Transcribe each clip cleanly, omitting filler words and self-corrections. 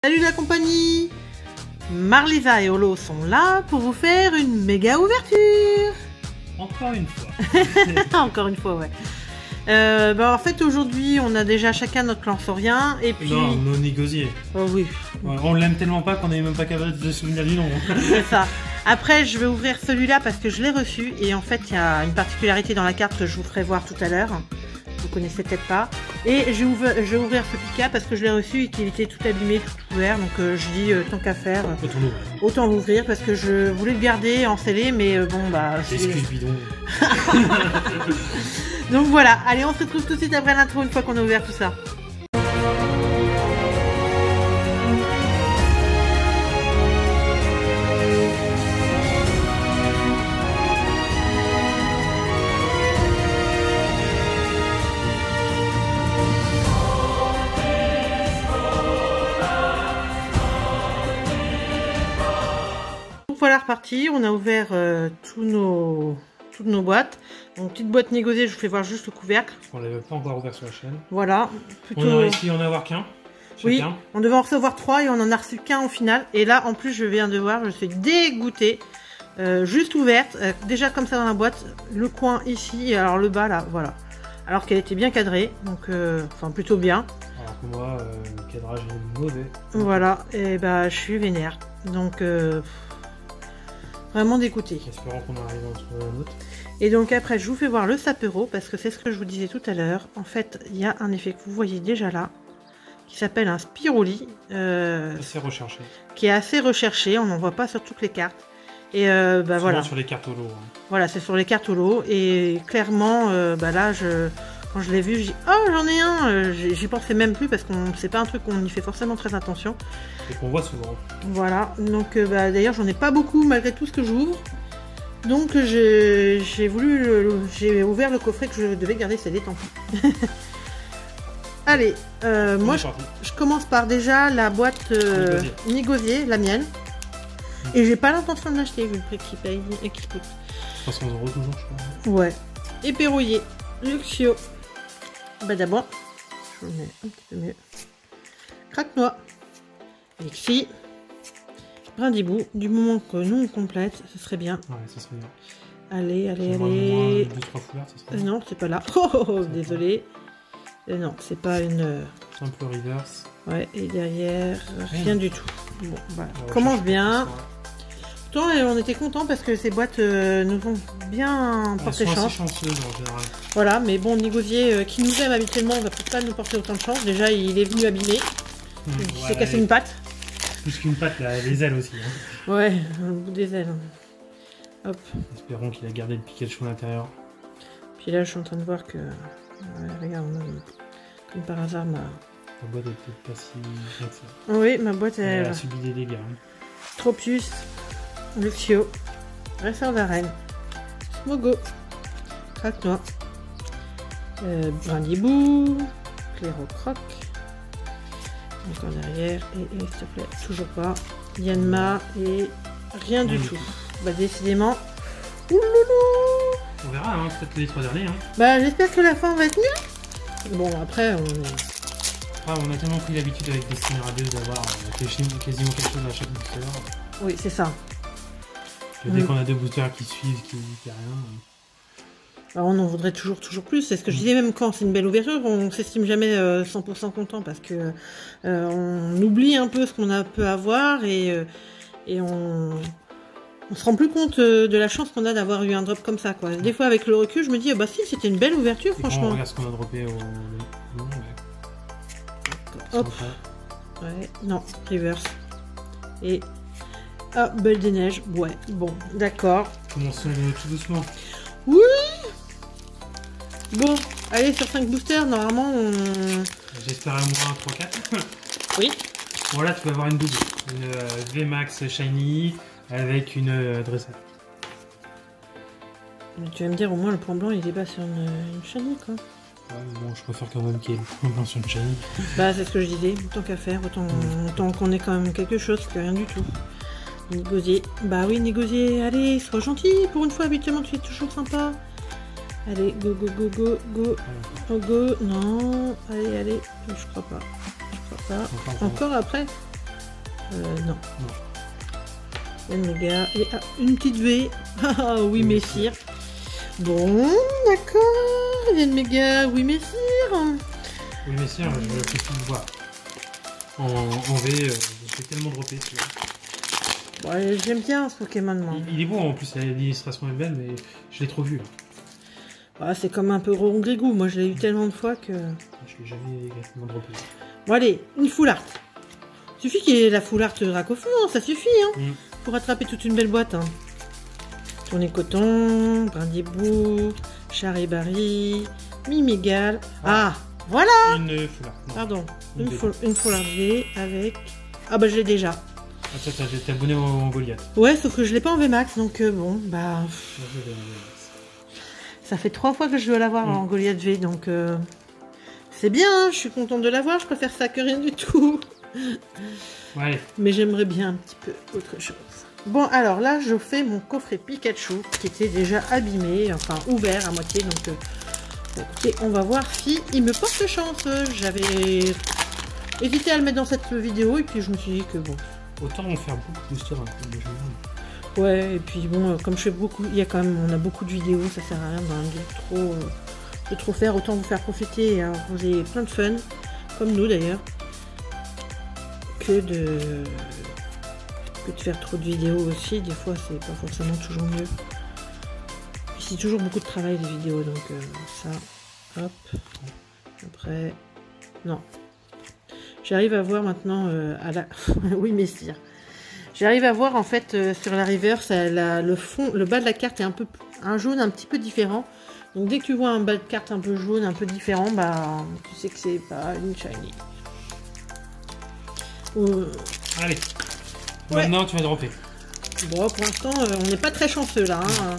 Salut la compagnie! Marlisa et Olo sont là pour vous faire une méga ouverture! Encore une fois. Encore une fois, ouais. En fait, aujourd'hui, on a déjà chacun notre lansorien et puis... Non, nos négociés. Oh oui. Ouais, on l'aime tellement pas qu'on n'est même pas capable de se souvenir du nom. C'est ça. Après, je vais ouvrir celui-là parce que je l'ai reçu et en fait, il y a une particularité dans la carte que je vous ferai voir tout à l'heure. Vous connaissez peut-être pas. Et je vais ouvrir ce Pika parce que je l'ai reçu et qu'il était tout abîmé, tout ouvert. Donc je dis tant qu'à faire, autant l'ouvrir parce que je voulais le garder en scellé, mais bon bah. Excuse bidon. Donc voilà, allez, on se retrouve tout de suite après l'intro une fois qu'on a ouvert tout ça. Voilà reparti, on a ouvert toutes nos boîtes. Donc petite boîte négociée, je vous fais voir juste le couvercle. On l'avait pas encore ouvert sur la chaîne. Voilà. Plutôt... On a réussi à en avoir qu'un. Oui, on devait en recevoir 3 et on en a reçu qu'un au final. Et là en plus je viens de voir, je suis dégoûtée. Juste ouverte, déjà comme ça dans la boîte, le coin ici et alors le bas là, voilà. Alors qu'elle était bien cadrée, donc enfin plutôt bien. Alors que moi, le cadrage est mauvais. Voilà, et bah je suis vénère. Donc vraiment dégoûtée. Espérons qu'on arrive à en trouver un autre. Et donc après je vous fais voir le sapero parce que c'est ce que je vous disais tout à l'heure. En fait il y a un effet que vous voyez déjà là qui s'appelle un spiroli. Assez recherché. Qui est assez recherché, on n'en voit pas sur toutes les cartes. Et voilà. Sur les cartes holo. Hein. Voilà, c'est sur les cartes holo. Et clairement, là, quand je l'ai vu, j'ai dit oh j'en ai un. J'y pensais même plus parce qu'on c'est pas un truc qu'on y fait forcément très attention. Et qu'on voit souvent. Voilà. Donc d'ailleurs, j'en ai pas beaucoup malgré tout ce que j'ouvre. Donc j'ai ouvert le coffret que je devais garder, c'est des tant pis. Allez, moi je commence par déjà la boîte négociée, la mienne. Et j'ai pas l'intention de l'acheter vu le prix qu'il paye et qu'il coûte. 300 € toujours, je crois. Ouais. Éperouillé, Luxio. Bah d'abord, je le mets un petit peu mieux. Craque-noix. Lixi. Brindibou. Du moment que nous on complète, ce serait bien. Ouais, ça serait bien. Allez. 2-3 foulards, ça serait bien. Non, c'est pas là. Oh, désolé. Non, c'est pas une... Simple reverse. Ouais, et derrière, rien du tout. Bon, voilà. Commence bien. Pourtant, on était contents parce que ces boîtes nous ont bien porté chance. Chanceuses en général. Voilà, mais bon, négocier qui nous aime habituellement, on va peut-être pas nous porter autant de chance. Déjà, il est venu abîmé. Il s'est cassé une patte. Plus qu'une patte, là, les ailes aussi. Hein. Ouais, le bout des ailes. Hop. Espérons qu'il a gardé le Pikachu à l'intérieur. Puis là, je suis en train de voir que... Ouais, regarde, comme par hasard, ma boîte est peut-être pas si bien que ça. Oui, ma boîte, elle a subi des dégâts. Hein. Tropius, Luxio, Dresseur d'arène, Smogo, Craque-noix, Brindibou, Clérocroc, encore derrière, et s'il te plaît, toujours pas, Yanma, et rien du tout. Bah décidément, ouloulou. On verra, hein, peut-être les 3 derniers. Hein. Bah j'espère que la fin va être mieux. Bon après on a tellement pris l'habitude avec des Steam Radios d'avoir quasiment quelque chose à chaque booster. Oui c'est ça. Dès qu'on a 2 boosters qui suivent, qui rien. Alors, on en voudrait toujours plus. C'est ce que je disais, même quand c'est une belle ouverture, on s'estime jamais 100% content parce que on oublie un peu ce qu'on peut avoir et on se rend plus compte de la chance qu'on a d'avoir eu un drop comme ça, quoi. Des fois, avec le recul, je me dis, bah si, c'était une belle ouverture, et franchement. Quand on regarde ce qu'on a droppé au... Hop. Ouais, non, reverse. Et... Ah, Belle des Neiges. Ouais, bon, d'accord. Commençons tout doucement. Oui. Bon, allez, sur 5 boosters, normalement, on... J'espère à moins 3-4. Oui. Voilà, tu vas avoir une double. Une VMAX Shiny avec une dresseur. Mais tu vas me dire, au moins, le point blanc, il est bas sur une Shiny, quoi. Ouais, bon, je préfère quand même qu'il y ait le point blanc sur une Shiny. Bah, c'est ce que je disais. Autant qu'à faire, autant qu'on ait quand même quelque chose que rien du tout. Négocier. Bah oui, négocier. Allez, sois gentil. Pour une fois, habituellement, tu es toujours sympa. Allez, go. Oh, go. Non. Allez. Je crois pas. Encore après. Non. Non. Yann Mega. Et une petite V. Ah oui, messire. Bon, d'accord. Yann Mega, oui, messire. Oui, mais si, je peux plus le voir. En V, je vais tellement dropper. Ouais, j'aime bien ce Pokémon, moi. Il est bon en plus, l'illustration est belle, mais je l'ai trop vu. Là. Ah, c'est comme un peu Rongrégou. Moi, je l'ai eu tellement de fois que. Je l'ai jamais exactement droppé. Bon, allez, une full art. Suffit qu'il y ait la full art Dracofeu, hein, ça suffit, hein. Pour attraper toute une belle boîte. Hein. Tourné coton, Brindibou, Charibarri, Mimigal. Ah, voilà. Une full art. Non. Pardon, une full art V avec. Ah, bah, je l'ai déjà. Ah, t'es abonné au Goliath. Ouais, sauf que je l'ai pas en VMAX, donc bon, bah. Ça fait 3 fois que je dois l'avoir en Goliath V, donc c'est bien, hein, je suis contente de l'avoir, je préfère ça que rien du tout. Ouais. Mais j'aimerais bien un petit peu autre chose. Bon, alors là, je fais mon coffret Pikachu, qui était déjà abîmé, enfin ouvert à moitié, donc écoutez, on va voir si il me porte chance. J'avais hésité à le mettre dans cette vidéo, et puis je me suis dit que bon. Autant en faire beaucoup de boosters un peu de jeu. Ouais, et puis bon, comme je fais beaucoup, il y a quand même, on a beaucoup de vidéos, ça sert à rien de trop faire, autant vous faire profiter et vous avez plein de fun, comme nous d'ailleurs, que de faire trop de vidéos aussi. Des fois, c'est pas forcément toujours mieux. Puis c'est toujours beaucoup de travail les vidéos, donc ça, hop, après, non. J'arrive à voir maintenant à la, oui messire. J'arrive à voir en fait sur la reverse, le fond, le bas de la carte est un jaune un petit peu différent. Donc dès que tu vois un bas de carte un peu jaune, un peu différent, bah tu sais que c'est pas une shiny. Allez, ouais. Maintenant tu vas dropper. Bon, pour l'instant, on n'est pas très chanceux là. Hein.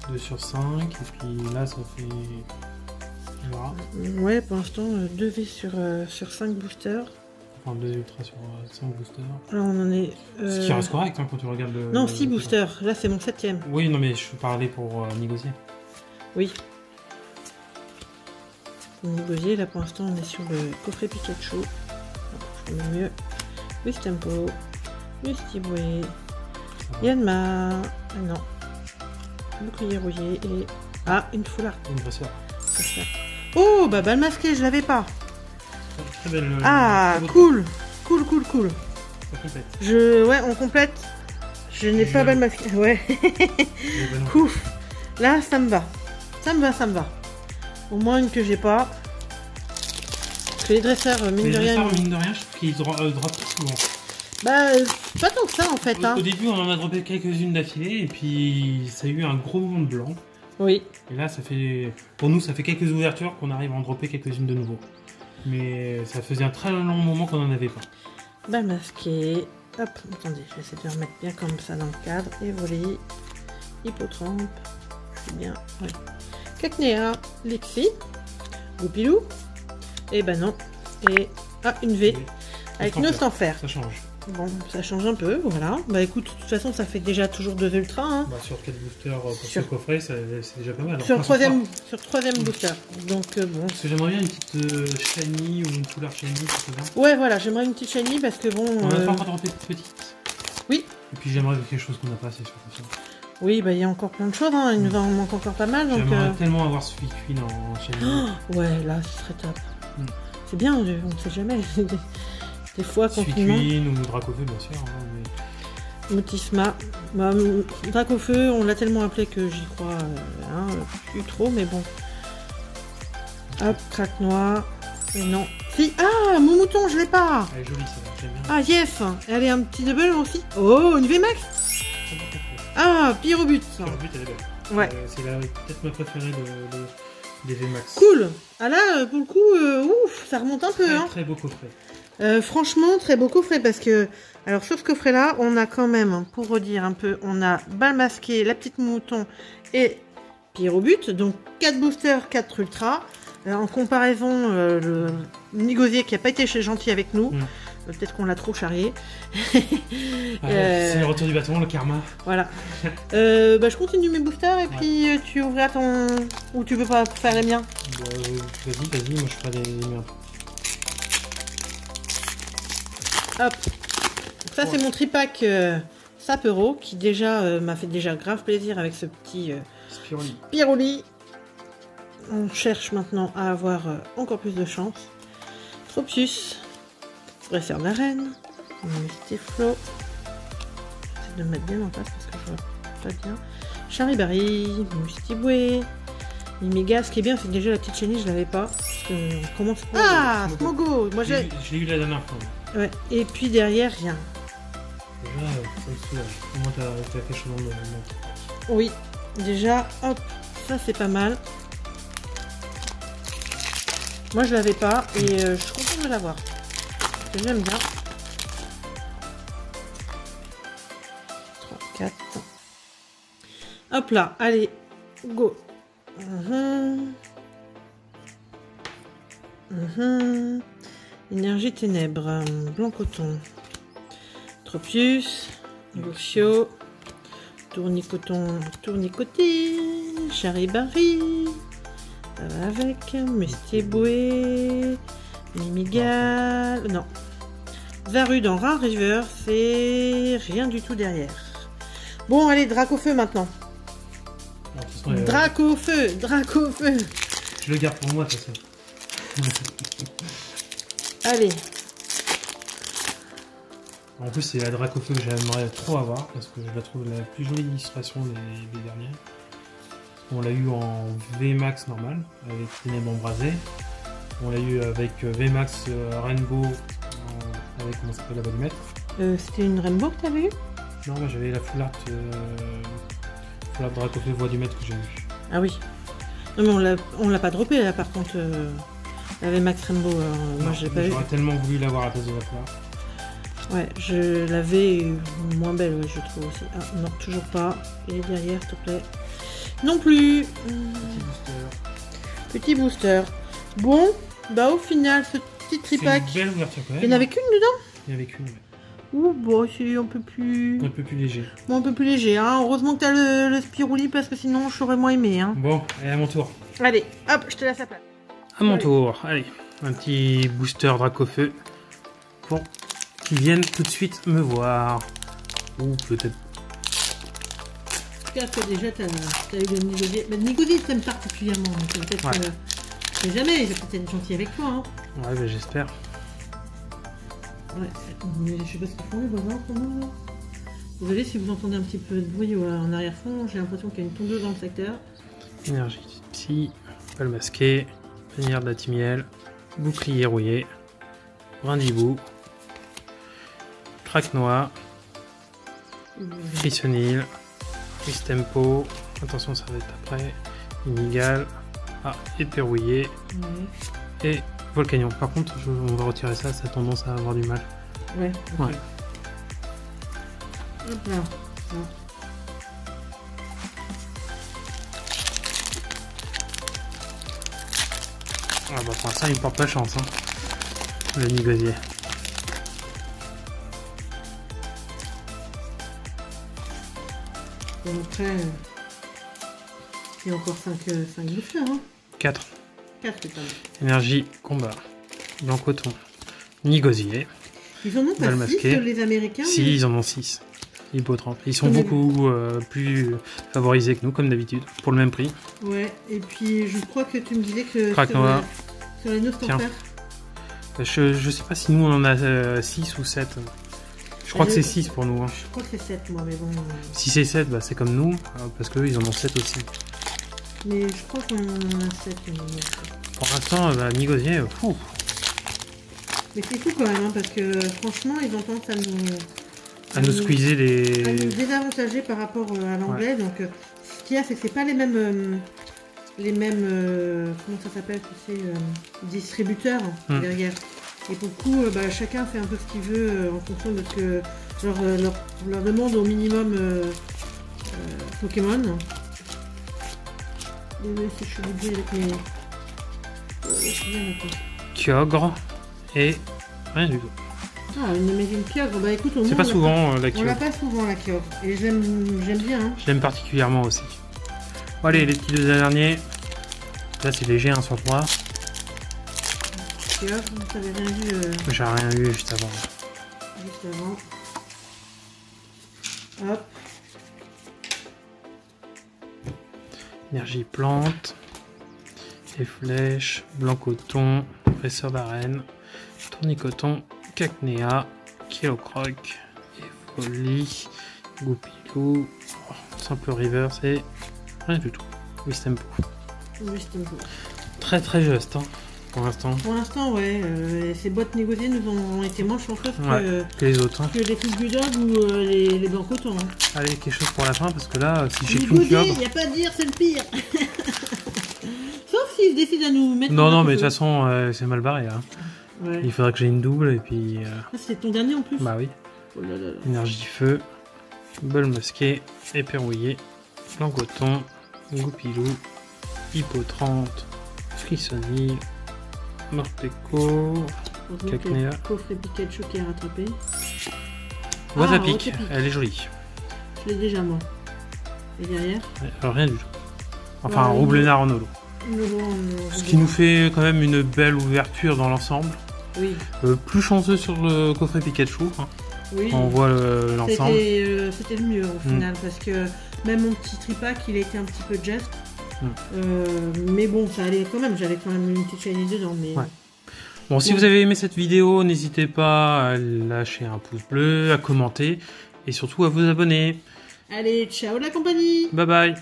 2 sur 5, et puis là ça fait... Voilà. Ouais, pour l'instant, 2 V sur 5 boosters. Enfin, 2 ultras sur 5 boosters. Là, on en est... Ce qui reste correct hein, quand tu regardes le... Non, 6 boosters. Là, c'est mon 7ème. Oui, non, mais je parlais pour négocier. Oui. Pour négocier, là, pour l'instant, on est sur le coffret Pikachu. Je mets mieux. Wistempo. Wistiboué. Yanma. Ah non. Bouclier rouillé et... Ah, une full art. Une brasseur. Oh, bah, balle masquée, je l'avais pas. Très belle, ah, cool. Cool. Ça complète. Ouais, on complète. Je n'ai pas balle masquée. Ouais. Ouf. Là, ça me va. Ça me va. Au moins une que j'ai pas. Parce que les dresseurs, mine de rien, je trouve qu'ils droppent souvent. Bah, pas tant que ça en fait. Au début, on en a droppé quelques-unes d'affilée, et puis ça a eu un gros moment de blanc. Oui. Et là, ça fait, pour nous, ça fait quelques ouvertures qu'on arrive à en dropper quelques-unes de nouveau. Mais ça faisait un très long moment qu'on n'en avait pas. Balle masquée. Hop, attendez, je vais essayer de remettre bien comme ça dans le cadre. Évoli. Hippotrampe. C'est bien. Ouais. Cacnea. Lexi. Goupilou. Et ben non. Et une V. Oui. Avec nos sans faire. Ça change. Bon, ça change un peu, voilà. Bah écoute, de toute façon, ça fait déjà toujours 2 ultras. Hein. Bah, sur 4 boosters pour ce coffret, c'est déjà pas mal. Sur troisième booster. Donc bon. Parce que j'aimerais bien une petite shiny ou une full art shiny, c'est ouais, voilà, j'aimerais une petite shiny parce que bon. On va pas encore dropper petite. Oui. Et puis j'aimerais quelque chose qu'on n'a pas assez sur ça. Oui, bah il y a encore plein de choses, hein. Il nous en manque encore pas mal. J'aimerais tellement avoir ce Queen en shiny. Oh, ouais, là, ce serait top. C'est bien, on ne sait jamais. Des fois, confinement. Queen ou Dracofeu, bien sûr. Hein, mais... Motisma. Bah, Dracofeu, on l'a tellement appelé que j'y crois plus trop, mais bon. Hop, craque noir. Et non. Si, ah, mon mouton, je l'ai pas. Elle est jolie, celle-là, j'aime bien. Ah, yes. Elle est un petit double aussi. Oh, une VMAX. Ah, Pyrobut. Pyrobut, elle est belle. Ouais. C'est peut-être ma préférée des VMAX. Cool. Ah là, pour le coup, ouf, ça remonte un peu. Très, hein. Très beau coffret. Franchement, très beau coffret parce que, alors sur ce coffret-là, on a quand même, pour redire un peu, on a balle masquée, la petite mouton et Pyrobut, donc 4 boosters, 4 ultras. En comparaison, le Nigosier qui n'a pas été gentil avec nous, peut-être qu'on l'a trop charrié. C'est le retour du bâton, le karma. Voilà. Bah, je continue mes boosters et puis tu ouvriras ton... Ou tu veux pas faire les miens? Vas-y, moi je ferai les miens. Hop. Ça, c'est mon tripack Sapero qui déjà m'a fait déjà grave plaisir avec ce petit Spiroli. On cherche maintenant à avoir encore plus de chance. Tropius. Dresseur d'arène. Mustiflo. J'essaie de me mettre bien en face parce que je vois pas bien. Charibari. Mustiboué. Mimiga. Ce qui est bien, c'est que déjà la petite chenille, je l'avais pas. Parce que on commence. Ah, Smogo. Moi, je l'ai eu la dernière fois. Ouais. Et puis derrière, rien. Déjà, ça me soulage. Au moins, t'as fait chaud dans le monde. Oui. Déjà, hop. Ça, c'est pas mal. Moi, je l'avais pas et je suis contente de l'avoir. Parce que j'aime bien. 3, 4. Hop là, allez, go. Énergie ténèbres, blanc coton. Tropius, Lucio, tournicoton, tournicotine, charibari. Ça va avec Mustiboué, Mimigal, non. Varu dans Rare River, c'est rien du tout derrière. Bon, allez, Dracofeu maintenant. Dracofeu. Je le garde pour moi, de toute façon. Allez. En plus, c'est la Dracofeu que j'aimerais trop avoir parce que je la trouve la plus jolie illustration des dernières. On l'a eu en VMAX normal, avec Ténèbres embrasées. On l'a eu avec VMAX Rainbow, avec comment ça s'appelle la volumètre. C'était une Rainbow que t'avais eu? Non, moi j'avais la Full Art Dracofeu Voix du Maître que j'ai eu. Ah oui. Non mais on l'a pas droppé là par contre, la VMAX Rainbow. Moi je l'ai pas eu. J'aurais tellement voulu l'avoir à la place de la Full Art. Ouais, je l'avais moins belle, ouais, je trouve aussi. Ah non, toujours pas. Et derrière, s'il te plaît. Non plus. Petit booster. Bon, bah au final, ce petit tripack. C'est une belle ouverture quand même. Il y en avait qu'une dedans? Il y en avait qu'une, ouais. Ouh, bon, c'est un peu plus... Un peu plus léger. Bon, un peu plus léger, hein. Heureusement que t'as le Spiruli parce que sinon, je t'aurais moins aimé, hein. Bon, allez, à mon tour. Allez, hop, je te laisse la place. À mon tour, allez. Un petit booster Dracofeu. Pour qu'ils viennent tout de suite me voir. Ou peut-être... Parce que déjà, t'as eu le Nigosier. Mais le Nigosier, t'aimes particulièrement. Donc peut-être que... Je sais jamais, il va peut-être être gentil avec toi, hein. Ouais, bah j'espère. Ouais, mais je sais pas ce qu'ils font les voisins en ce moment là. Désolé si vous entendez un petit peu de bruit en arrière-fond, j'ai l'impression qu'il y a une tondeuse dans le secteur. Énergie psy, balle masquée, panière de la timiel, bouclier rouillé, brindibou, craque noix, frissonil, twist tempo, attention ça va être après, inigal, épée rouillée et volcanion. Par contre, on va retirer ça, ça a tendance à avoir du mal. Ouais. Okay. Ouais. Hop là. Ah bah pour l'instant il me porte pas chance, hein, le Nigosier. Bon après, il y a encore 5 boosters, hein. 4. 4 c'est pas mal. Énergie, combat, blanc coton, Nigosier. Ils en ont pas 6 les Américains? Si, mais... ils en ont 6. Hippotrampe. Ils sont beaucoup plus favorisés que nous, comme d'habitude, pour le même prix. Ouais, et puis je crois que tu me disais que Craque noir. Sur les 9 t'en faire. Je sais pas si nous on en a 6 ou 7. Je crois que c'est 6 pour nous. Hein. Je crois que c'est 7 moi, mais bon. Si c'est 7, bah, c'est comme nous, parce qu'eux ils en ont 7 aussi. Mais je crois qu'on en a 7. Pour l'instant, Nigosier, fou. Mais c'est fou quand même, hein, parce que franchement, ils ont tendance à nous squeezer les... à nous désavantager par rapport à l'anglais. Ouais. Donc, ce qu'il y a, c'est que c'est pas les mêmes... comment ça s'appelle, tu sais, distributeurs derrière. Et pour le coup, chacun fait un peu ce qu'il veut en fonction de ce que leur demande au minimum Pokémon. Désolé si je suis obligée avec mes... Kyogre et rien du tout. Ah, une Amazing Kyogre, bah écoute, c'est pas souvent la Kyogre. On l'a pas souvent la Kyogre, et j'aime bien. Hein. Je l'aime particulièrement aussi. Bon, allez, les petits deux derniers. Là, c'est léger, 1 sur 3. Kyogre, t'avais rien vu J'ai rien vu juste avant. juste avant. Hop. Énergie plante, les flèches, blanc coton, presseur d'arène, tournicoton, cacnéa, kilocroc, folie, goupilou, simple reverse et rien du tout. Wistempo. Wistempo. Très très juste hein, pour l'instant. Pour l'instant, ouais. Ces boîtes négociées nous ont été moins chanceuses que les autres. Hein. Que les Fils Bulldog ou les blancs cotons. Hein. Allez, quelque chose pour la fin parce que là, si j'ai Les qu'une godets, cuve. il n'y a pas à dire, c'est le pire. Sauf s'ils décident à nous mettre. Non, mais de toute façon, c'est mal barré là. Ouais. Il faudrait que j'ai une double et puis. Ah, c'est ton dernier en plus. Bah oui. Oh là là là. Énergie feu, bol masqué, éperrouillé, blanc coton, goupilou, hippo 30, frissonille, morteco, cacnéa. Coffret Pikachu qui est rattrapé. Wasapic, elle est jolie. Je l'ai déjà moi. Et derrière Alors rien du tout. Enfin, un roublenard en holo. Ce qui nous fait quand même une belle ouverture dans l'ensemble. Oui. Plus chanceux sur le coffret Pikachu. Hein. Oui. On voit l'ensemble. C'était le mieux au final parce que même mon petit tripack il a été un petit peu just. Mais bon, ça allait quand même. J'avais quand même une petite shiny dedans. Mais... Ouais. Bon, si vous avez aimé cette vidéo, n'hésitez pas à lâcher un pouce bleu, à commenter et surtout à vous abonner. Allez, ciao la compagnie. Bye bye.